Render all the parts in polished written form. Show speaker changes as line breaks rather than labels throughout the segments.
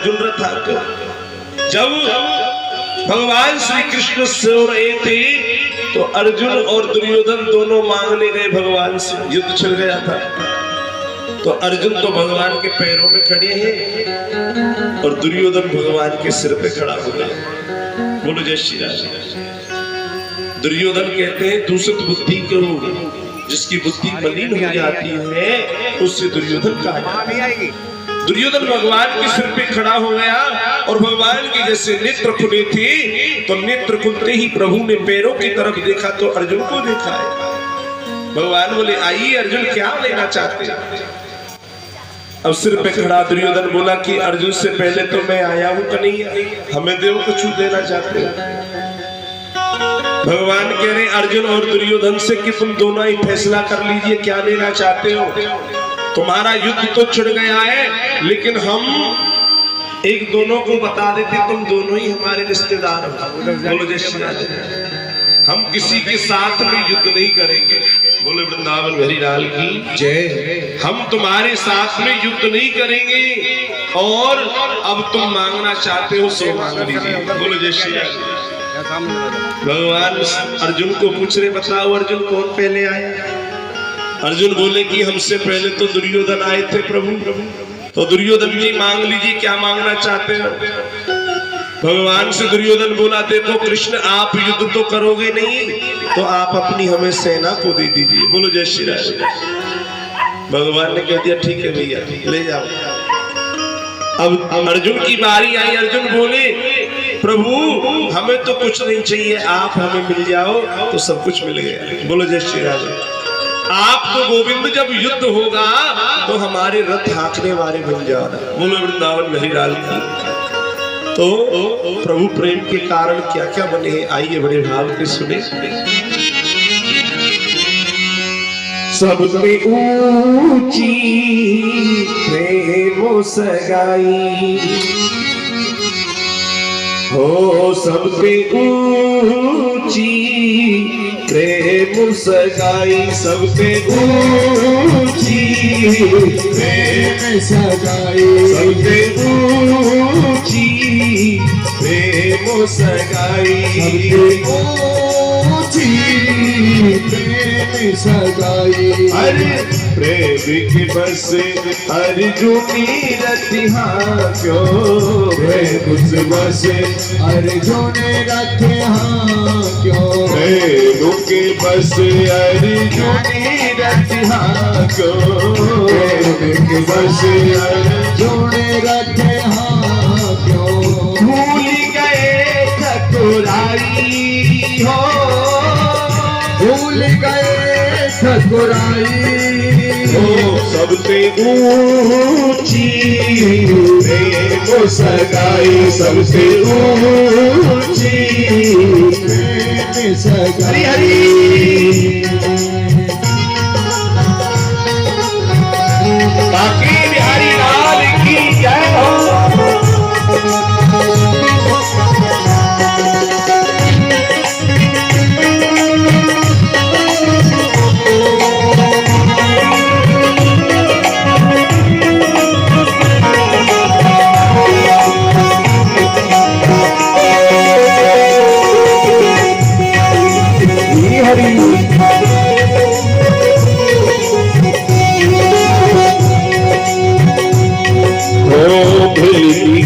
अर्जुन रथ आकर जब भगवान श्री कृष्ण सो रहे थे तो अर्जुन और दुर्योधन दोनों मांगने गए भगवान से। युद्ध छिड़ गया था तो अर्जुन तो भगवान के पैरों में खड़े हैं और दुर्योधन भगवान के सिर पे खड़ा हो गया। बोलो जय श्री राम। दुर्योधन कहते हैं दूषित बुद्धि के लोग जिसकी बुद्धि मलिन हो जाती है उससे दुर्योधन कहा जाता है। दुर्योधन भगवान के सिर पे खड़ा हो गया और भगवान की जैसे नेत्र खुले थे तो नेत्र खुलते ही प्रभु ने पैरों की तरफ देखा तो अर्जुन को देखा है। भगवान बोले आइए अर्जुन क्या लेना चाहते हैं। अब सिर पे खड़ा दुर्योधन बोला कि अर्जुन से पहले तो मैं आया हूं कन्हैया, हमें देव कुछ देना चाहते हो। भगवान कह रहे अर्जुन और दुर्योधन से कि तुम दोनों ही फैसला कर लीजिए क्या लेना चाहते हो। तुम्हारा युद्ध तो छिड़ गया है लेकिन हम एक दोनों को बता देते तुम दोनों ही हमारे रिश्तेदार हो। बोलो जय श्री राम। हम किसी के साथ में युद्ध नहीं करेंगे। बोले वृंदावन बिहारी लाल की जय। हम तुम्हारे साथ में युद्ध नहीं करेंगे और अब तुम मांगना चाहते हो सो मांग लीजिए। बोलो जय श्री राम। भगवान अर्जुन को पूछ रहे बताओ अर्जुन कौन पहले आया। अर्जुन बोले कि हमसे पहले तो दुर्योधन आए थे प्रभु। तो दुर्योधन जी मांग लीजिए क्या मांगना चाहते हो। भगवान से दुर्योधन बोला देखो कृष्ण आप युद्ध तो करोगे नहीं तो आप अपनी हमें सेना को दे दीजिए। बोलो जय श्री राम। भगवान ने कह दिया ठीक है भैया ले जाओ। अब अर्जुन की बारी आई। अर्जुन बोले प्रभु हमें तो कुछ नहीं चाहिए आप हमें मिल जाओ तो सब कुछ मिल गया। बोलो जय श्री राम। आप तो गोविंद जब युद्ध होगा तो हमारे रथ हाँकने वाले बन जाना। बोलो वृंदावन बिहारी लाल की। तो प्रभु प्रेम के कारण क्या क्या बने हैं आइए बड़े भाव के सुने। सबसे ऊंची प्रेम सगाई हो सबसे ऊंची प्रेम सगाई सबसे ऊंची प्रेम सगाई सबसे ऊंची प्रेम सगाई ऊंची प्रेम सगाई। अरे प्रेम की बस अर्जुनी रतिहा क्यों प्रेम बस अर्जुन रखे हाँ क्यों प्रेम के बस अर्जुनी रतिहा क्यों प्रेम के बस अर्जुन रखे हाँ क्यों। भूल गए ठकुराई हो भूल गए ठकुराई हो सबसे ऊंची प्रेम सगाई सबसे ऊंची प्रेम सगाई। हरि बाकी बिहारी लाल की जय हो।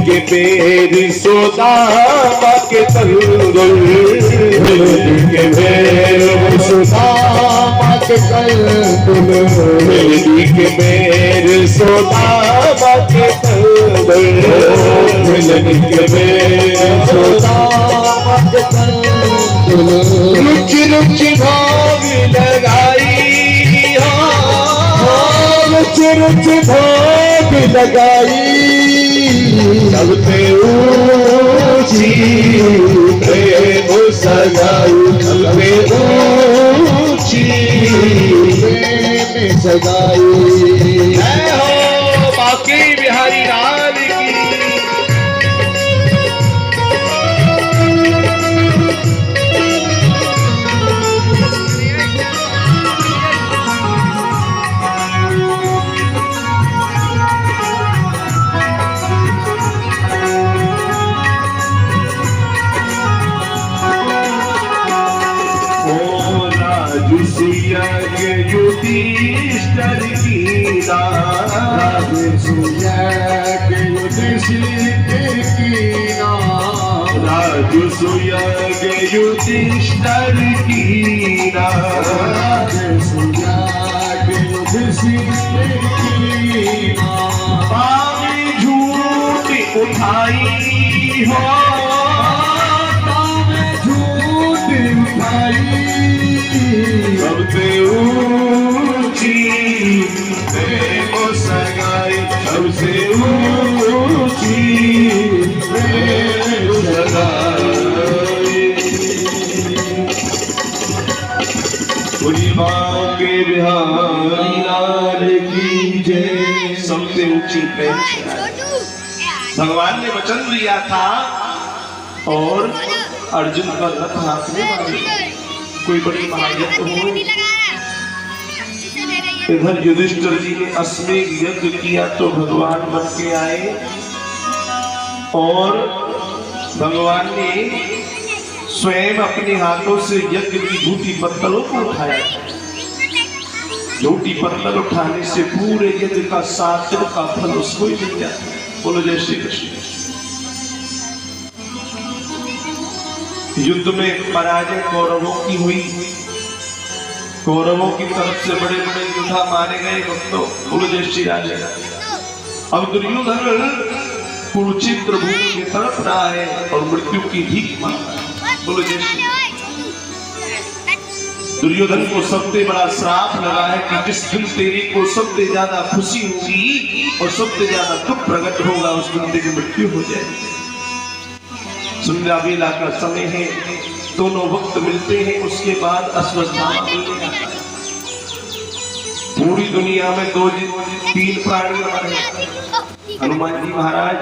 के पेड़ सोदामा के तंगुल के पेड़ सोदामा के तंगुल के पेड़ सोदामा के तंगुल के पेड़ सोदामा के तंगुल रुच रुच भाव लगाई रुच रुच भाव लगाई सबसे ऊंची प्रेम सगाई सबसे ऊंची प्रेम सगाई। जय हो बाकी बिहारी लाल की। युधिष्ठिर कीना,
राजसूय के युधिष्ठिर कीना,
राजसूय के युधिष्ठिर कीना,
राजसूय के युधिष्ठिर कीना,
पावे झूठ उठाई हो,
पावे झूठ उठाई,
सबसे ऊंची प्रेम सगाई, सबसे ऊंची प्रेम सगाई। पूरी माँ के बिहारी लाल की जय, सबसे ऊंची प्रेम सगाई। भगवान ने वचन दिया था और अर्जुन का रथ हाथ में मारा। कोई बड़ी महायज्ञ हो, इधर युधिष्ठिर जी ने अश्वमेध यज्ञ किया तो भगवान बन के आए और भगवान ने स्वयं अपने हाथों से यज्ञ की झूठी पत्तलों को उठाया। झूठी पत्तल उठाने से पूरे यज्ञ का 7 दिन का फल उसको ही मिल जाता है। बोलो जय श्री कृष्ण। युद्ध में पराजय कौरवों की हुई, कौरवों की तरफ से बड़े बड़े योद्धा मारे गए भक्तों। बोलो जय श्री राधे। अब दुर्योधन कुरुक्षेत्र भूमि की तरफ रहा है और मृत्यु की भीख मांग रहा है। बोलो जय श्री। दुर्योधन को सबसे बड़ा श्राप लगा है कि जिस दिन तेरी को सबसे ज्यादा खुशी होगी और सबसे ज्यादा दुख प्रकट होगा उस दिन तेरी मृत्यु हो जाएगी। संध्या बेला का समय है, दोनों वक्त मिलते हैं, उसके बाद अश्वत्थामा मिलने आता है। पूरी दुनिया में 2-3 प्राणी हमारे, हनुमान जी महाराज,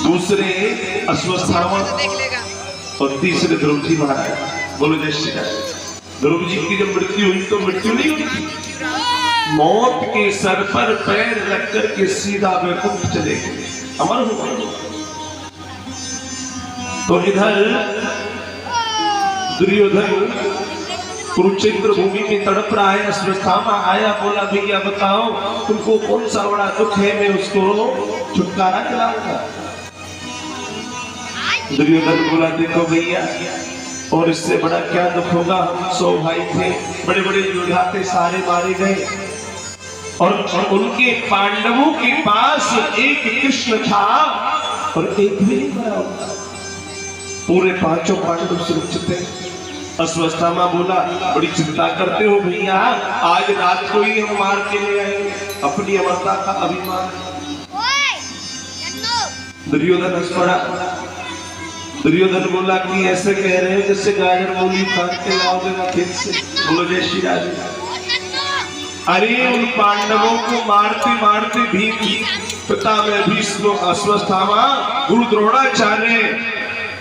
दूसरे अश्वत्थामा और तीसरे ध्रुव जी महाराज। बोलो जय श्री राम। ध्रुव जी की जब मृत्यु हुई तो मृत्यु नहीं हुई, मौत के सर पर पैर रख करके सीधा वैकुंठ चले गए, अमर हुआ। तो इधर दुर्योधन कुरुक्षेत्र भूमि में तड़प रहा है। अश्वत्थामा आया, बोला भैया बताओ तुमको कौन सा बड़ा दुख है, मैं उसको छुटकारा दिलाऊंगा। दुर्योधन बोला देखो भैया, और इससे बड़ा क्या दुख होगा, हम 100 भाई थे, बड़े बड़े योद्धा थे, सारे मारे गए और उनके पांडवों के पास एक कृष्ण था और एक भी नहीं मरा होता। पूरे 5 पांडव सुरक्षित थे। अश्वत्थामा बोला बड़ी चिंता करते हो भैया, आज रात को ही हम मार के ले आएंगे, अपनी अमरता का अभिमान। दुर्योधन हंस पड़ा। दुर्योधन बोला कि ऐसे कह रहे हो जैसे गाजर मूली काट के लाओगे खेत से। बोलो जय श्री राम। अरे उन पांडवों को मारते मारते भी पिता में भीष्म, अश्वत्थामा, गुरु द्रोणाचार्य,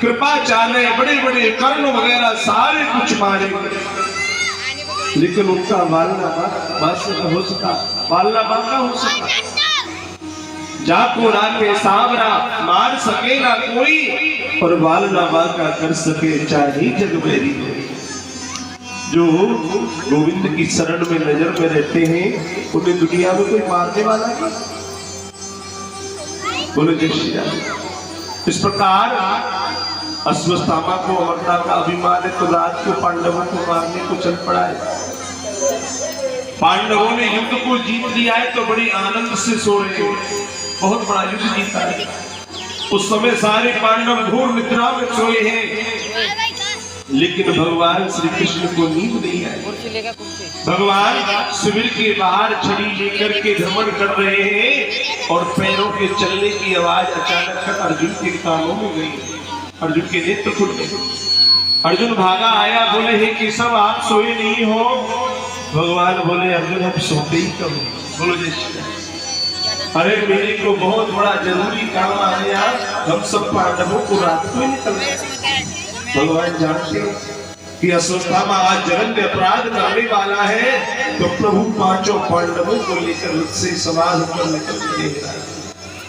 कृपाचार्य, बड़े बड़े कर्ण वगैरह सारे कुछ मारे, लेकिन उनका वालना बाका हो सका, वालना बाका हो सका। जाको राके सावरा मार सके ना कोई, और वालना बाका कर सके चाहे जग मेरी। जो गोविंद की शरण में नजर में रहते हैं उन्हें दुनिया में कोई मारने वाला नहीं। बोलो जय श्री राम। इस प्रकार अश्वत्थामा को अमरता का अभिमान है तो रात को पांडवों को मारने को चल पड़ा है। पांडवों ने युद्ध को जीत लिया है तो बड़ी आनंद से सो रहे हैं, बहुत बड़ा युद्ध जीता है। उस समय सारे पांडव घोर निद्रा में सोए हैं, लेकिन भगवान श्री कृष्ण को नींद नहीं आई। भगवान शिविर के बाहर छड़ी लेकर के भ्रमण कर रहे हैं और पैरों के चलने की आवाज अचानक अर्जुन के कानों में गई। अर्जुन के नेत्र खुल गए। अर्जुन भागा आया, बोले हे केशव आप सोए नहीं हो। भगवान बोले अर्जुन हम सोते ही कब। बोलो जय श्री राम। अरे मेरे को बहुत बड़ा जरूरी काम आ गया, हम सब पांडवों को रात को निकल गए। भगवान जानते कि अश्वत्थामा आज जघन्य अपराध करने वाला है, तो प्रभु 5 पांडवों को लेकर उससे सवार होकर निकल गए।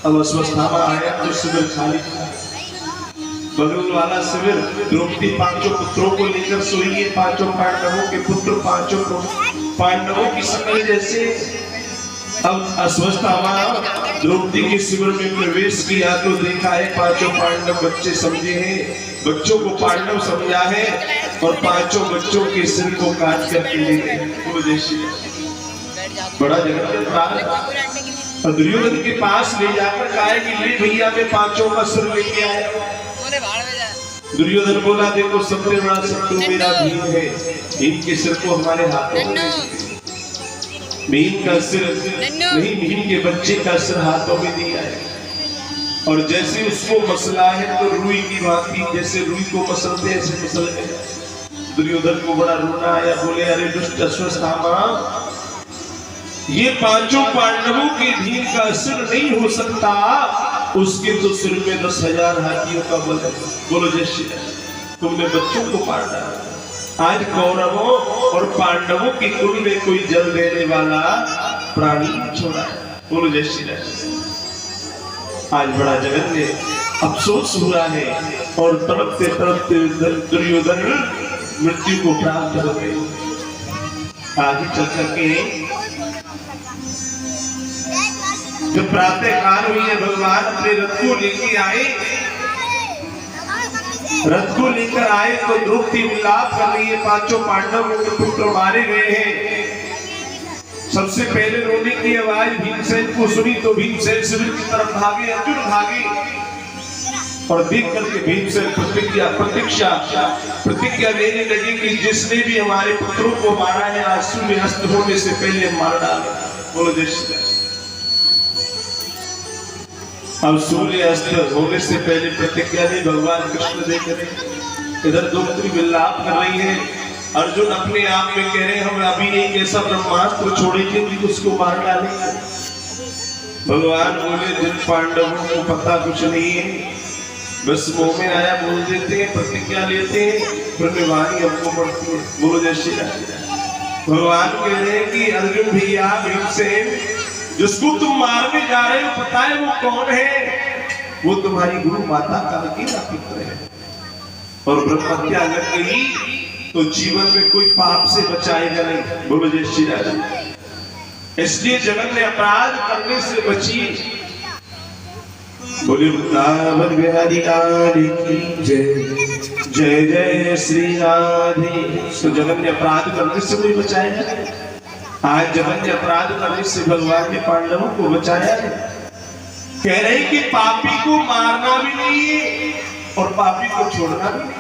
अब अश्वत्थामा आया तो शिविर खाली था। बगल वाला शिविर द्रौपदी पांचों पुत्रों को लेकर सोई है। पांचों पांडवों के पुत्र पांचों को पांडवों की शक्ल जैसे। अब अश्वत्थामा द्रौपदी के शिविर में प्रवेश किया तो देखा है पांचों पांडव बच्चे समझे हैं, बच्चों को पांडव समझा है और पांचों बच्चों के सिर को काट करके ले गए। बड़ा जगत और दुर्योधन के पास ले जाकर कहा कि ले भैया मैं पांचों का सिर लेके आया। दुर्योधन बोला देखो सबसे बड़ा शत्रु मेरा भीम है, भीम के सिर को हमारे हाथों में, भीम का सिर नहीं, भीम के बच्चे का सिर हाथों में दिया है। और जैसे उसको मसला है तो रुई की भांति जैसे रुई को मसलते ऐसे मसल गए। दुर्योधन को बड़ा रोना आया, बोले अरे दुष्ट अश्वत्थामा, ये पांचों पांडवों के भीम का सिर नहीं हो सकता, उसके तो सिर में 10,000 हाथियों का बल है। बोलो जय श्री राम। तुमने बच्चों को मार डाला, आज कौरवों और पांडवों के कुल में कोई जल देने वाला प्राणी छोड़ा है। बोलो जय श्री राम। आज बड़ा जगत में अफसोस हुआ है और तड़पते तड़पते दुर्योधन मृत्यु को प्राप्त हो गए। आगे चल करके जब प्रातः काल हुई है, भगवान अपने रथ को लेके आए, रथ को लेकर आए तो द्रौपदी विलाप कर रही है, पांचों पांडवों के पुत्र मारे गए हैं। सबसे पहले रोने की आवाज भीमसेन को सुनी तो भीमसेन शिविर की तरफ भागे, अर्जुन भागे और देख करके भीमसेन प्रतिज्ञा लेने लगे कि जिसने भी हमारे पुत्रों को मारा है आज सूर्य अस्त होने से पहले मार डाले। बोलो जय श्री राम। अब सूर्य अस्त होने से पहले प्रतिज्ञा ने भगवान कृष्ण देख रहे, इधर द्रौपदी विलाप कर रही है, अर्जुन अपने आप में कह रहे हम अभी एक ऐसा ब्रह्मास्त्र छोड़ेंगे कि उसको मार डालेंगे। भगवान बोले जिन पांडवों को पता कुछ नहीं है, बस मुंह में आया बोल देते हैं, प्रतिज्ञा लेते हैं, फिर वाणी हमको पड़ती है। बोलो जय श्री राम। भगवान कह रहे हैं कि अर्जुन भैया भीमसेन, जिसको तुम मारने जा रहे हो पता है वो कौन है? वो तुम्हारी गुरु माता कालकी का पुत्र है और ब्रह्महत्या अगर गई तो जीवन में कोई पाप से बचाएगा नहीं। बोलो जय श्री राम। इसलिए जगत ने अपराध करने से बची। बोले वृंदावन बिहारी लाल की जय, जय जय श्री राधे। तो जगत ने अपराध करने से कोई बचाएगा। आज जगत ने अपराध करने से भगवान ने पांडवों को बचाया है। कह रहे कि पापी को मारना भी नहीं है और पापी को छोड़ना भी नहीं है।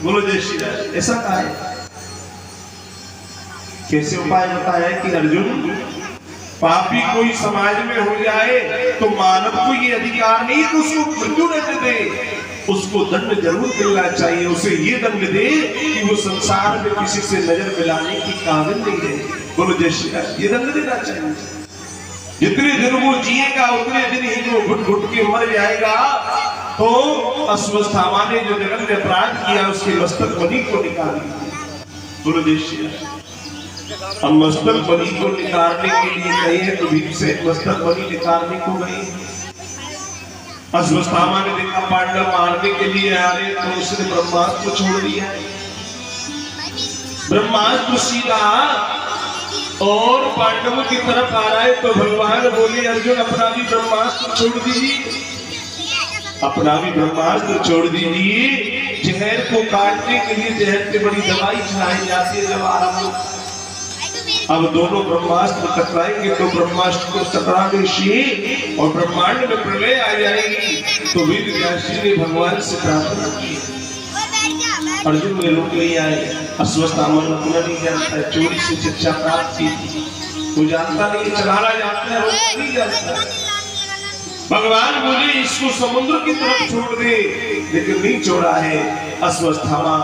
बोलो जय श्री राम। ऐसा कहा है। कैसे उपाय बताया कि अर्जुन, पापी कोई समाज में हो जाए तो मानव को ये अधिकार नहीं कि उसको मृत्यु दंड दे, उसको दंड जरूर मिलना चाहिए। उसे ये दंड दे कि वो संसार में किसी से नजर मिलाने की काबिल नहीं है। बोलो जय श्री राम। ये दंड देना चाहिए। जितने दिन वो जिएगा उतने दिन ही वो घुट घुट के मर जाएगा। तो अश्वत्थामा ने जो जगत में अपराध किया उसके मस्तक बलि को निकाल दिया। बोलो जय श्री राम। अब मस्तक बलि को निकालने के लिए गए हैं तो भीमसेन मस्तक बलि निकालने को गए। अश्वत्थामा ने देखा पांडव मारने के लिए आ रहे तो उसने ब्रह्मास्त्र छोड़ दिया। ब्रह्मास्त्र सीधा और पांडवों की तरफ आ रहा है तो भगवान बोले अर्जुन अपना भी ब्रह्मास्त्र छोड़ दीजिए, अपना भी ब्रह्मास्त्र छोड़ दीजिए। जहर को काटने के लिए जहर की बड़ी दवाई चलाई जाती है जब आराम। अब दोनों ब्रह्मास्त्र टकराएंगे तो ब्रह्मास्त्र को टकराने से और ब्रह्मांड में प्रलय आ जाएगी। तो वेद व्यास जी ने भगवान से प्रार्थना की, अर्जुन ने लोग नहीं आए। अश्वत्थामा अपना नहीं जानता है, चोरी से शिक्षा प्राप्त की, वो जानता नहीं, चलाना जानता है, वो नहीं जानता। भगवान बोले इसको समुद्र की तरफ छोड़ दे, लेकिन नहीं छोड़ा है। अश्वत्थामा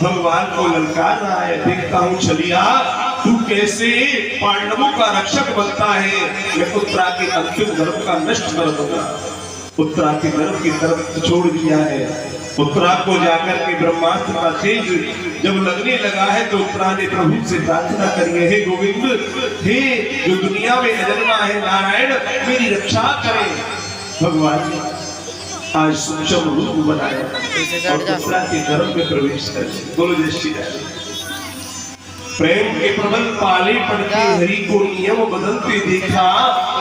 भगवान को ललकार रहा है, देखता हूँ चलिया तू कैसे पांडवों का रक्षक बनता है। मैं उत्तरा के अंतिम गर्भ का नष्ट कर दूंगा। उत्तरा के गर्भ की तरफ छोड़ दिया है। उत्तरा को जाकर के ब्रह्मास्त्र का तेज जब लगने लगा है तो उत्तरा ने प्रभु से प्रार्थना करी है, हे गोविंद, हे जो दुनिया में अजन्मा है नारायण, मेरी रक्षा करें। भगवान आज सूक्ष्म रूप बनाया और पुत्रा के गर्भ में प्रवेश कर। बोलो जय श्री राम। प्रेम के प्रबल पाले पड़ते हरि को नियम बदलते देखा,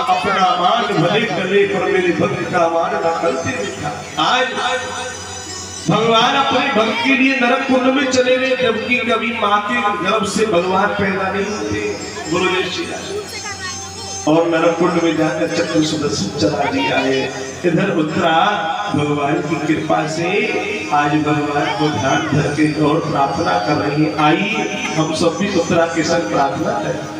अपना मान भले करे पर मेरे भक्त का मान न करते देखा। आज भगवान अपने भक्त के लिए नरक कुंड में चले गए, जबकि कभी माँ के गर्भ से भगवान पैदा नहीं होते। बोलो जय श्री राम। और नरक कुंड में जाकर चक्र सुदर्शन चला दिया है। इधर उत्तरा भगवान की कृपा से आज भगवान को ध्यान धर के और प्रार्थना कर रही है। आई हम सब भी उत्तरा के संग प्रार्थना करें।